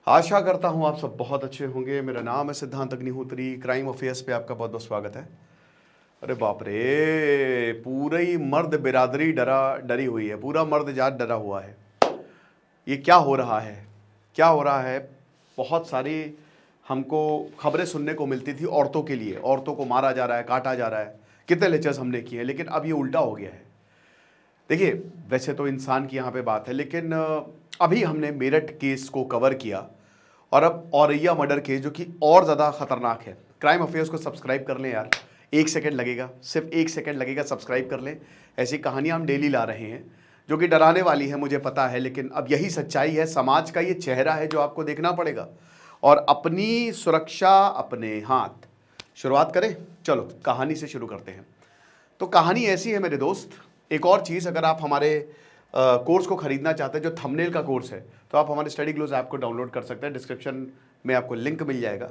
आशा करता हूँ आप सब बहुत अच्छे होंगे। मेरा नाम है सिद्धांत अग्निहोत्री। क्राइम अफेयर्स पे आपका बहुत बहुत स्वागत है। अरे बाप रे, पूरा ही मर्द बिरादरी डरी हुई है, पूरा मर्द जात डरा हुआ है। ये क्या हो रहा है, क्या हो रहा है? बहुत सारी हमको खबरें सुनने को मिलती थी औरतों के लिए, औरतों को मारा जा रहा है, काटा जा रहा है, कितने लेक्चर्स हमने किए हैं, लेकिन अब ये उल्टा हो गया है। देखिए, वैसे तो इंसान की यहाँ पे बात है, लेकिन अभी हमने मेरठ केस को कवर किया और अब औरैया मर्डर केस, जो कि और ज़्यादा खतरनाक है। क्राइम अफेयर्स को सब्सक्राइब कर लें यार, 1 सेकंड लगेगा, सिर्फ 1 सेकंड लगेगा, सब्सक्राइब कर लें। ऐसी कहानियाँ हम डेली ला रहे हैं जो कि डराने वाली है, मुझे पता है, लेकिन अब यही सच्चाई है। समाज का ये चेहरा है जो आपको देखना पड़ेगा और अपनी सुरक्षा अपने हाथ। शुरुआत करें, चलो कहानी से शुरू करते हैं। तो कहानी ऐसी है मेरे दोस्त। एक और चीज़, अगर आप हमारे कोर्स को खरीदना चाहते हैं जो थंबनेल का कोर्स है, तो आप हमारे स्टडी ग्लोज ऐप को डाउनलोड कर सकते हैं। डिस्क्रिप्शन में आपको लिंक मिल जाएगा,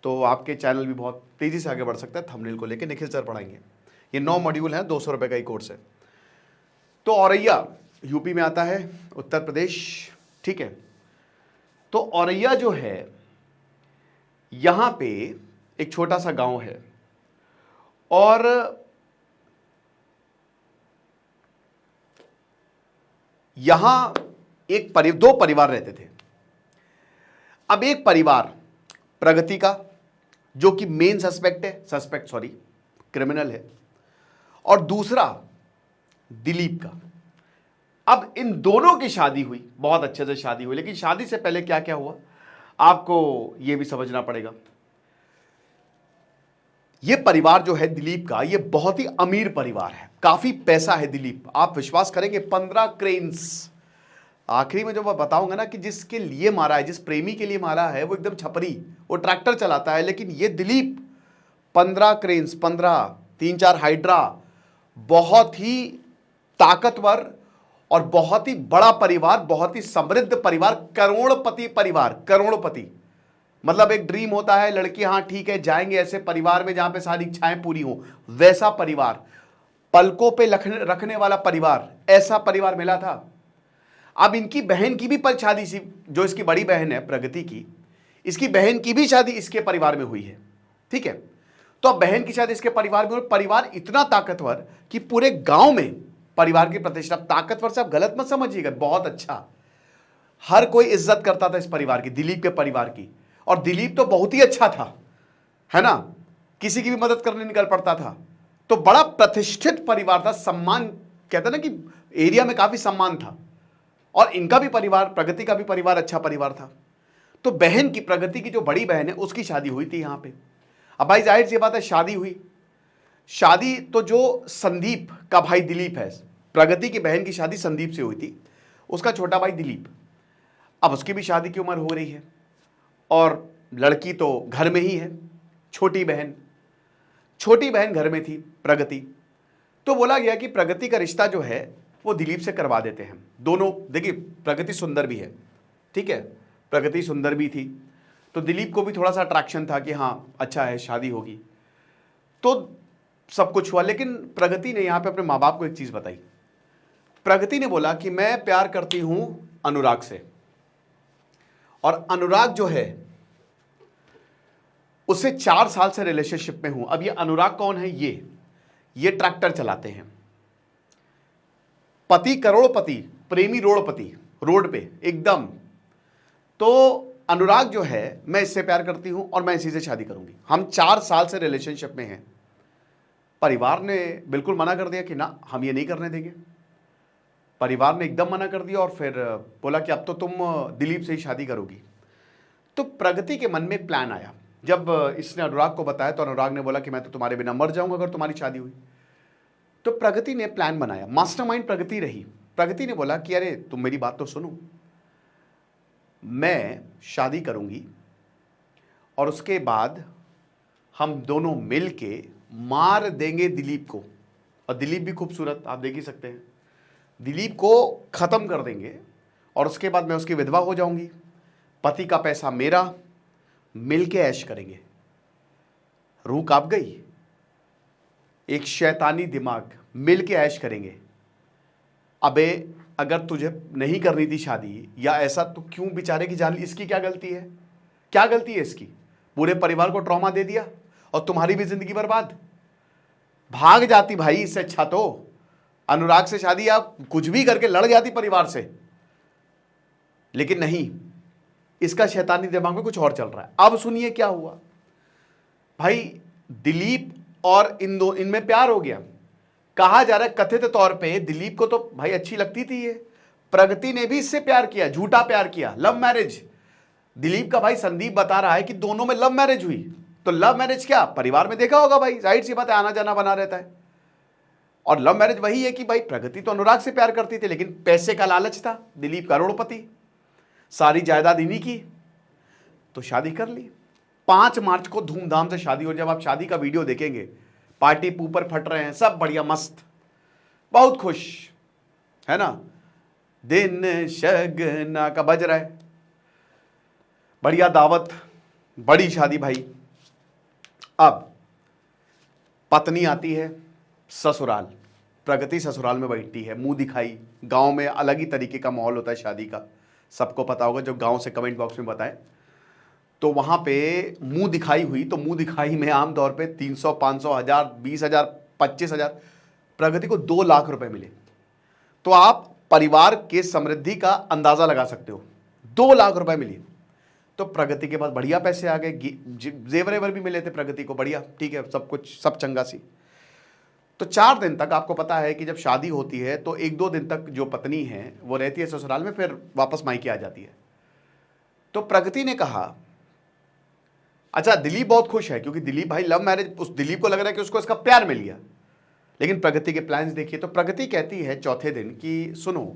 तो आपके चैनल भी बहुत तेज़ी से आगे बढ़ सकता है। थंबनेल को लेकर निखिल सर पढ़ाएंगे। ये 9 मॉड्यूल हैं, 200 रुपये का ही कोर्स है। तो औरैया यूपी में आता है, उत्तर प्रदेश, ठीक है। तो औरैया जो है, यहाँ पे एक छोटा सा गांव है और यहां दो परिवार रहते थे। अब एक परिवार प्रगति का, जो कि मेन सस्पेक्ट क्रिमिनल है, और दूसरा दिलीप का। अब इन दोनों की शादी हुई, बहुत अच्छे से शादी हुई, लेकिन शादी से पहले क्या क्या हुआ आपको यह भी समझना पड़ेगा। यह परिवार जो है दिलीप का, यह बहुत ही अमीर परिवार है, काफी पैसा है दिलीप। आप विश्वास करेंगे, 15 क्रेन्स। आखिरी में जब मैं बताऊंगा ना कि जिसके लिए मारा है, जिस प्रेमी के लिए मारा है, वो एकदम छपरी, वो ट्रैक्टर चलाता है, लेकिन ये दिलीप 15 क्रेन्स, 15, 3-4 हाइड्रा, बहुत ही ताकतवर और बहुत ही बड़ा परिवार, बहुत ही समृद्ध परिवार, करोड़पति परिवार। करोड़पति मतलब एक ड्रीम होता है लड़की, हाँ ठीक है जाएंगे ऐसे परिवार में जहां पे सारी इच्छाएं पूरी हो, वैसा परिवार, पलकों पे रखने वाला परिवार, ऐसा परिवार मिला था। अब इनकी बहन की भी शादी सी, जो इसकी बड़ी बहन है प्रगति की, इसकी बहन की भी शादी इसके परिवार में हुई है, ठीक है। तो अब बहन की शादी इसके परिवार में, और परिवार इतना ताकतवर कि पूरे गांव में परिवार की प्रतिष्ठा। ताकतवर से आप गलत मत समझिएगा, बहुत अच्छा, हर कोई इज्जत करता था इस परिवार की, दिलीप के परिवार की। और दिलीप तो बहुत ही अच्छा था, है ना, किसी की भी मदद करने निकल पड़ता था। तो बड़ा प्रतिष्ठित परिवार था, सम्मान, कहते ना कि एरिया में काफी सम्मान था। और इनका भी परिवार, प्रगति का भी परिवार अच्छा परिवार था। तो बहन की, प्रगति की जो बड़ी बहन है, उसकी शादी हुई थी यहां पे। अब भाई जाहिर सी बात है, शादी हुई, शादी तो जो संदीप का भाई दिलीप है, प्रगति की बहन की शादी संदीप से हुई थी, उसका छोटा भाई दिलीप। अब उसकी भी शादी की उम्र हो रही है और लड़की तो घर में ही है, छोटी बहन घर में थी प्रगति। तो बोला गया कि प्रगति का रिश्ता जो है वो दिलीप से करवा देते हैं। दोनों, देखिए प्रगति सुंदर भी है, ठीक है, प्रगति सुंदर भी थी, तो दिलीप को भी थोड़ा सा अट्रैक्शन था कि हाँ अच्छा है, शादी होगी, तो सब कुछ हुआ। लेकिन प्रगति ने यहां पे अपने माँ बाप को एक चीज बताई। प्रगति ने बोला कि मैं प्यार करती हूं अनुराग से, और अनुराग जो है उससे 4 साल से रिलेशनशिप में हूं। अब ये अनुराग कौन है? ये ट्रैक्टर चलाते हैं, पति करोड़पति, प्रेमी रोड़पति, रोड पे एकदम। तो अनुराग जो है, मैं इससे प्यार करती हूं और मैं इसी से शादी करूंगी, हम 4 साल से रिलेशनशिप में हैं। परिवार ने बिल्कुल मना कर दिया कि ना, हम ये नहीं करने देंगे। परिवार ने एकदम मना कर दिया और फिर बोला कि अब तो तुम दिलीप से ही शादी करोगी। तो प्रगति के मन में एक प्लान आया। जब इसने अनुराग को बताया तो अनुराग ने बोला कि मैं तो तुम्हारे बिना मर जाऊंगा अगर तुम्हारी शादी हुई। तो प्रगति ने प्लान बनाया, मास्टरमाइंड प्रगति रही। प्रगति ने बोला कि अरे तुम मेरी बात तो सुनो, मैं शादी करूंगी और उसके बाद हम दोनों मिल के मार देंगे दिलीप को। और दिलीप भी खूबसूरत, आप देख ही सकते हैं, दिलीप को खत्म कर देंगे और उसके बाद मैं उसकी विधवा हो जाऊंगी, पति का पैसा मेरा, मिल के ऐश करेंगे। रूह कांप गई, एक शैतानी दिमाग, मिल के ऐश करेंगे। अबे अगर तुझे नहीं करनी थी शादी या ऐसा, तो क्यों बेचारे की जान ली? इसकी क्या गलती है? क्या गलती है इसकी? पूरे परिवार को ट्रॉमा दे दिया और तुम्हारी भी जिंदगी बर्बाद। भाग जाती भाई, इससे अच्छा तो अनुराग से शादी आप कुछ भी करके लड़ जाती परिवार से, लेकिन नहीं, इसका शैतानी दिमाग में कुछ और चल रहा है। अब सुनिए क्या हुआ भाई। दिलीप और इनमें प्यार हो गया। कहा जा रहा है कथित तौर पे दिलीप को तो भाई अच्छी लगती थी ये, प्रगति ने भी इससे प्यार किया, झूठा प्यार किया, लव मैरिज। दिलीप का भाई संदीप बता रहा है कि दोनों में लव मैरिज हुई। तो लव मैरिज क्या, परिवार में देखा होगा भाई, जाहिर सी बात है, आना जाना बना रहता है। और लव मैरिज वही है कि भाई प्रगति तो अनुराग से प्यार करती थी, लेकिन पैसे का लालच था, दिलीप करोड़पति, सारी जायदाद इन्हीं की, तो शादी कर ली। 5 मार्च को धूमधाम से शादी। और जब आप शादी का वीडियो देखेंगे, पार्टी ऊपर फट रहे हैं, सब बढ़िया मस्त, बहुत खुश है ना, दिन शगना का बज रहा है, बढ़िया दावत, बड़ी शादी भाई। अब पत्नी आती है ससुराल, प्रगति ससुराल में बैठती है, मुंह दिखाई। गांव में अलग ही तरीके का माहौल होता है शादी का, सबको पता होगा, जो गांव से कमेंट बॉक्स में बताएं। तो वहां पे मुंह दिखाई हुई, तो मुंह दिखाई में आमतौर पे 300, 500, 1000, 20,000, 25,000, प्रगति को 2 लाख रुपए मिले। तो आप परिवार के समृद्धि का अंदाजा लगा सकते हो, 2 लाख रुपए मिले। तो प्रगति के पास बढ़िया पैसे आ गए, जेवर भी मिले थे प्रगति को, बढ़िया, ठीक है, सब कुछ, सब चंगा सी। तो 4 दिन तक आपको पता है कि जब शादी होती है तो 1-2 दिन तक जो पत्नी है वो रहती है ससुराल में, फिर वापस मायके आ जाती है। तो प्रगति ने कहा, अच्छा दिलीप बहुत खुश है क्योंकि दिलीप भाई लव मैरिज, उस दिलीप को लग रहा है कि उसको इसका प्यार मिल गया। लेकिन प्रगति के प्लान्स देखिए। तो प्रगति कहती है चौथे दिन कि सुनो,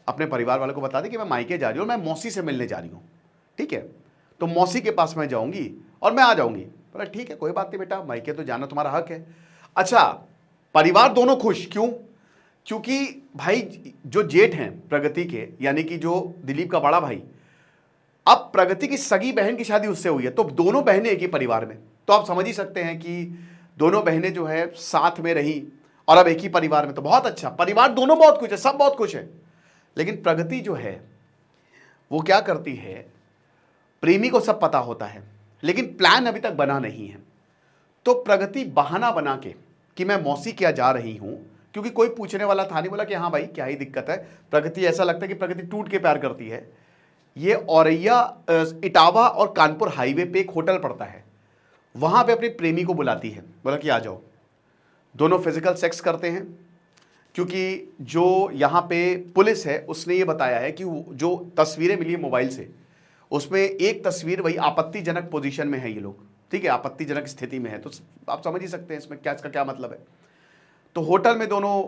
अपने परिवार वालों को बता दे कि मैं मायके जा रही हूँ, मैं मौसी से मिलने जा रही हूँ, ठीक है, तो मौसी के पास मैं जाऊंगी और मैं आ जाऊंगी। बोला ठीक है, कोई बात नहीं बेटा, मायके तो जाना तुम्हारा हक है। अच्छा, परिवार दोनों खुश, क्यों? क्योंकि भाई जो जेठ हैं प्रगति के, यानी कि जो दिलीप का बड़ा भाई, अब प्रगति की सगी बहन की शादी उससे हुई है, तो दोनों बहनें एक ही परिवार में। तो आप समझ ही सकते हैं कि दोनों बहनें जो है साथ में रही और अब एक ही परिवार में, तो बहुत अच्छा, परिवार दोनों बहुत खुश है, सब बहुत खुश है। लेकिन प्रगति जो है वो क्या करती है, प्रेमी को सब पता होता है लेकिन प्लान अभी तक बना नहीं है। तो प्रगति बहाना बना के कि मैं मौसी क्या जा रही हूं, क्योंकि कोई पूछने वाला था नहीं, बोला कि हाँ भाई क्या ही दिक्कत है। प्रगति, ऐसा लगता है कि प्रगति टूट के प्यार करती है। ये औरैया, इटावा और कानपुर हाईवे पे एक होटल पड़ता है, वहां पे अपनी प्रेमी को बुलाती है, बोला कि आ जाओ। दोनों फिजिकल सेक्स करते हैं, क्योंकि जो यहाँ पे पुलिस है उसने ये बताया है कि जो तस्वीरें मिली है मोबाइल से, उसमें एक तस्वीर वही आपत्तिजनक पोजीशन में है ये लोग, ठीक है, आपत्तिजनक स्थिति में है। तो आप समझ ही सकते हैं इसमें क्या, इसका क्या मतलब है। तो होटल में दोनों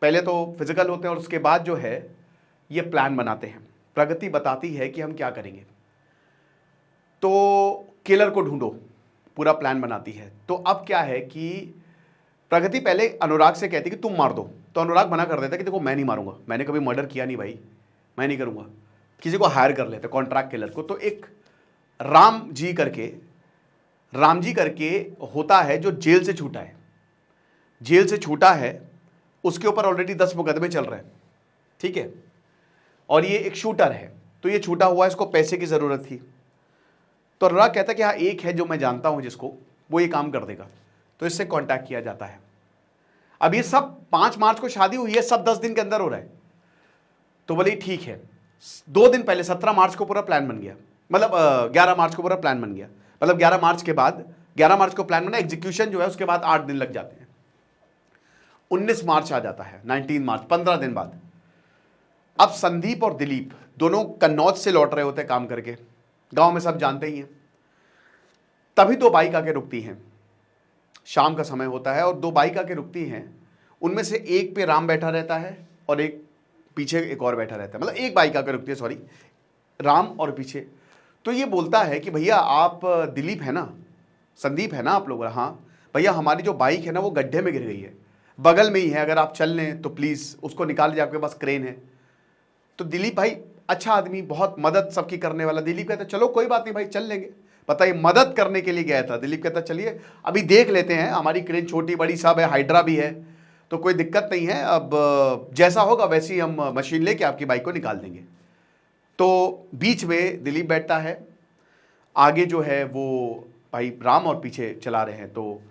पहले तो फिजिकल होते हैं और उसके बाद जो है ये प्लान बनाते हैं। प्रगति बताती है कि हम क्या करेंगे, तो किलर को ढूंढो, पूरा प्लान बनाती है। तो अब क्या है कि प्रगति पहले अनुराग से कहती कि तुम मार दो, तो अनुराग मना कर देता कि देखो मैं नहीं मारूंगा, मैंने कभी मर्डर किया नहीं भाई, मैं नहीं करूंगा, किसी को हायर कर लेते कॉन्ट्रैक्ट किलर को। तो एक राम जी करके होता है जो जेल से छूटा है, जेल से छूटा है, उसके ऊपर ऑलरेडी 10 मुकदमे चल रहे हैं, ठीक है, और ये एक शूटर है, तो ये छूटा हुआ है, इसको पैसे की जरूरत थी। तो अनुराग कहता है कि हाँ एक है जो मैं जानता हूं जिसको, वो ये काम कर देगा, तो इससे कांटेक्ट किया जाता है। अब ये सब 5 मार्च को शादी हुई है, सब 10 दिन के अंदर हो रहा है। तो बोले ठीक है, 2 दिन पहले 17 मार्च को पूरा प्लान बन गया, मतलब 11 मार्च को पूरा प्लान बन गया, मतलब 11 मार्च के बाद, 11 मार्च को प्लान बना, एग्जीक्यूशन जो है उसके बाद 8 दिन लग जाते हैं। 19 मार्च आ जाता है, 19 मार्च, 15 दिन बाद। अब संदीप और दिलीप दोनों कन्नौज से लौट रहे होते हैं काम करके, गांव में सब जानते ही हैं। तभी 2 बाइक आके रुकती हैं, शाम का समय होता है और 2 बाइक आके रुकती हैं। उनमें से एक पे राम बैठा रहता है और एक पीछे एक और बैठा रहता है, मतलब एक बाइक आके रुकती है, सॉरी, राम और पीछे। तो ये बोलता है कि भैया आप दिलीप है ना, संदीप है ना आप लोग? हाँ भैया, हमारी जो बाइक है ना वो गड्ढे में गिर गई है, बगल में ही है, अगर आप चल लें तो प्लीज़ उसको निकाल लीजिए, आपके पास क्रेन है। तो दिलीप भाई अच्छा आदमी, बहुत मदद सबकी करने वाला, दिलीप कहता चलो कोई बात नहीं भाई चल लेंगे। पता है मदद करने के लिए गया था, दिलीप कहता चलिए अभी देख लेते हैं, हमारी क्रेन छोटी बड़ी सब है, हाइड्रा भी है, तो कोई दिक्कत नहीं है, अब जैसा होगा वैसे ही हम मशीन लेके आपकी बाइक को निकाल देंगे। तो बीच में दिलीप बैठता है, आगे जो है वो भाई राम और पीछे चला रहे हैं, तो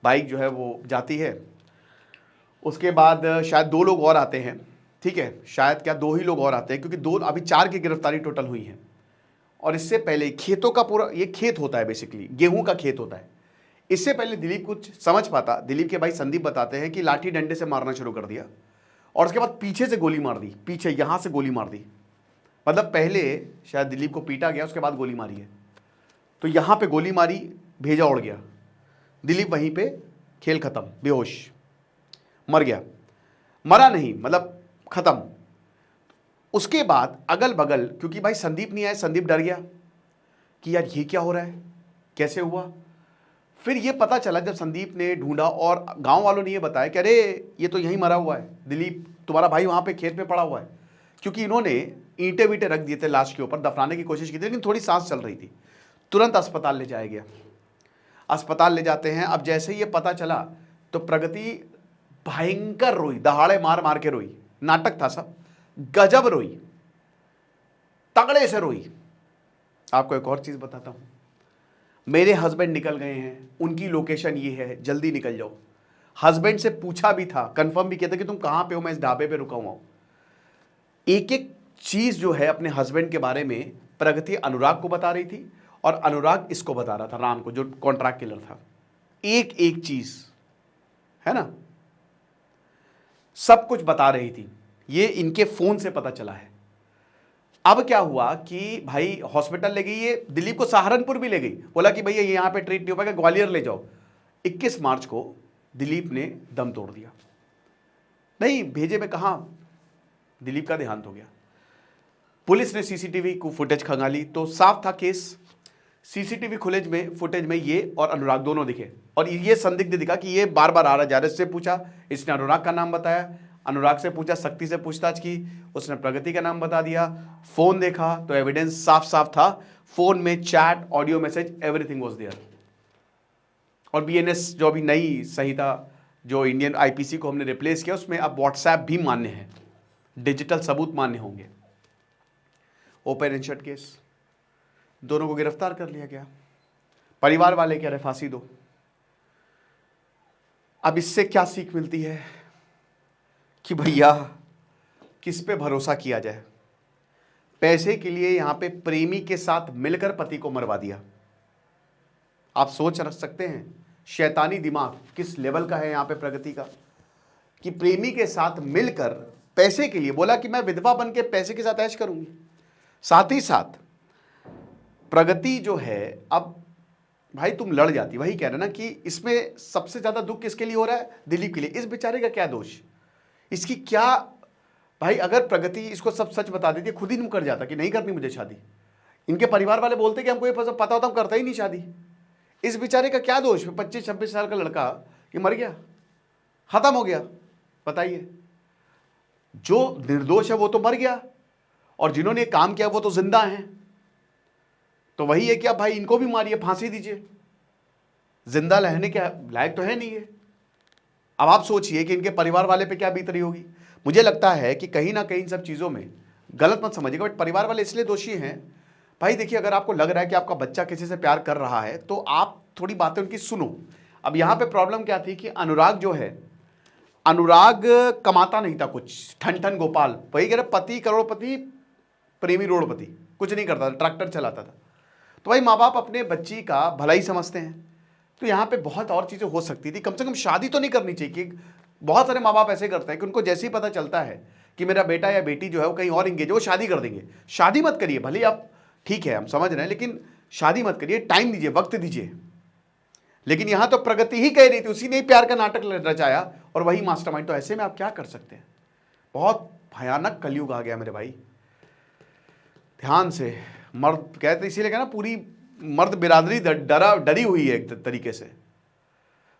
बाइक जो है वो जाती है। उसके बाद शायद 2 लोग और आते हैं, ठीक है, शायद क्या 2 ही लोग और आते हैं, क्योंकि 2 अभी 4 की गिरफ्तारी टोटल हुई है। और इससे पहले खेतों का पूरा ये खेत होता है, बेसिकली गेहूं का खेत होता है। इससे पहले दिलीप कुछ समझ पाता, दिलीप के भाई संदीप बताते हैं कि लाठी डंडे से मारना शुरू कर दिया और उसके बाद पीछे से गोली मार दी, पीछे यहां से गोली मार दी। मतलब पहले शायद दिलीप को पीटा गया, उसके बाद गोली मारी है, तो यहां पे गोली मारी, भेजा उड़ गया, दिलीप वहीं पे खेल खत्म, बेहोश मर गया। मरा नहीं मतलब खत्म। उसके बाद अगल बगल, क्योंकि भाई संदीप नहीं आया, संदीप डर गया कि यार ये क्या हो रहा है, कैसे हुआ। फिर ये पता चला जब संदीप ने ढूंढा और गांव वालों ने ये बताया कि अरे ये तो यहीं मरा हुआ है, दिलीप तुम्हारा भाई वहां पे खेत में पड़ा हुआ है। क्योंकि इन्होंने ईंटे वींटे रख दिए थे लाश के ऊपर, दफनाने की कोशिश की थी, लेकिन थोड़ी सांस चल रही थी। तुरंत अस्पताल ले जाया गया, अस्पताल ले जाते हैं। अब जैसे ही ये पता चला तो प्रगति भयंकर रोई, दहाड़े मार मार के रोई, नाटक था सब, गजब रोई, तगड़े से रोई। आपको एक और चीज बताता हूं, मेरे हस्बैंड निकल गए हैं, उनकी लोकेशन ये है, जल्दी निकल जाओ। हस्बैंड से पूछा भी था, कंफर्म भी किया था कि तुम कहां पे हो, मैं इस ढाबे पे रुका हुआ हूं। एक एक चीज जो है अपने हस्बैंड के बारे में प्रगति अनुराग को बता रही थी और अनुराग इसको बता रहा था, राम को, जो कॉन्ट्रैक्ट किलर था। एक एक चीज है ना, सब कुछ बता रही थी। ये इनके फोन से पता चला है। अब क्या हुआ कि भाई हॉस्पिटल ले गई, ये दिलीप को सहारनपुर भी ले गई, बोला कि भैया ये यहां पे ट्रीट नहीं हो पाएगा, ग्वालियर ले जाओ। 21 मार्च को दिलीप ने दम तोड़ दिया। नहीं भेजे में कहा, दिलीप का देहांत हो गया। पुलिस ने सीसीटीवी को फुटेज खंगाली तो साफ था केस। सीसीटीवी फुटेज में ये और अनुराग दोनों दिखे और ये संदिग्ध दिखा कि ये बार बार आ रहा जा रहा। इससे पूछा, इसने अनुराग का नाम बताया, अनुराग से पूछा, शक्ति से पूछताछ की, उसने प्रगति का नाम बता दिया। फोन देखा तो एविडेंस साफ साफ था, फोन में chat, audio message, everything was there. और बीएनएस जो अभी नई संहिता जो इंडियन आईपीसी को हमने रिप्लेस किया, उसमें अब व्हाट्सएप भी मान्य है, डिजिटल सबूत मान्य होंगे। ओपन एंड शट केस, दोनों को गिरफ्तार कर लिया गया। परिवार वाले कह रहे फांसी दो। अब इससे क्या सीख मिलती है कि भैया किस पे भरोसा किया जाए। पैसे के लिए यहां पे प्रेमी के साथ मिलकर पति को मरवा दिया। आप सोच रख सकते हैं शैतानी दिमाग किस लेवल का है यहां पे प्रगति का, कि प्रेमी के साथ मिलकर पैसे के लिए बोला कि मैं विधवा बन के पैसे के साथ ऐश करूंगी। साथ ही साथ प्रगति जो है, अब भाई तुम लड़ जाती, वही कह रहे ना कि इसमें सबसे ज्यादा दुख किसके लिए हो रहा है, दिलीप के लिए। इस बेचारे का क्या दोष, इसकी क्या, भाई अगर प्रगति इसको सब सच बता देती, खुद ही मुकर जाता कि नहीं करनी मुझे शादी। इनके परिवार वाले बोलते कि हमको ये पता होता हम करता ही नहीं शादी। इस बेचारे का क्या दोष, 25-26 साल का लड़का ये मर गया, खत्म हो गया। बताइए, जो निर्दोष है वो तो मर गया और जिन्होंने काम किया वो तो जिंदा हैं। तो वही है कि अब भाई इनको भी मारिए, फांसी दीजिए, जिंदा रहने के लायक तो है नहीं है। अब आप सोचिए कि इनके परिवार वाले पे क्या बीत रही होगी। मुझे लगता है कि कहीं ना कहीं इन सब चीज़ों में गलत मत समझिएगा, बट परिवार वाले इसलिए दोषी हैं। भाई देखिए, अगर आपको लग रहा है कि आपका बच्चा किसी से प्यार कर रहा है तो आप थोड़ी बातें उनकी सुनो। अब यहाँ पे प्रॉब्लम क्या थी कि अनुराग जो है, अनुराग कमाता नहीं था कुछ, ठन ठन गोपाल, वही कह रहे पति करोड़पति प्रेमी रोड़पति, कुछ नहीं करता था, ट्रैक्टर चलाता था। तो भाई माँ बाप अपने बच्ची का भलाई समझते हैं, तो यहाँ पे बहुत और चीज़ें हो सकती थी। कम से कम शादी तो नहीं करनी चाहिए। कि बहुत सारे माँ बाप ऐसे करते हैं कि उनको जैसे ही पता चलता है कि मेरा बेटा या बेटी जो है वो कहीं और इंगेज है, वो शादी कर देंगे। शादी मत करिए, भले आप, ठीक है हम समझ रहे हैं, लेकिन शादी मत करिए, टाइम दीजिए, वक्त दीजिए। लेकिन यहाँ तो प्रगति ही कह रही थी, उसी ने ही प्यार का नाटक रचाया और वही मास्टरमाइंड। तो ऐसे में आप क्या कर सकते हैं। बहुत भयानक कलयुग आ गया मेरे भाई, ध्यान से। मर्द कहते इसीलिए कहना, पूरी मर्द बिरादरी डरी हुई है एक तरीके से।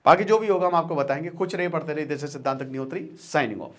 बाकी जो भी होगा हम आपको बताएंगे। खुश रहिए, पढ़ते रहिए। दिस इज सिद्धांत अग्निहोत्री, साइनिंग ऑफ।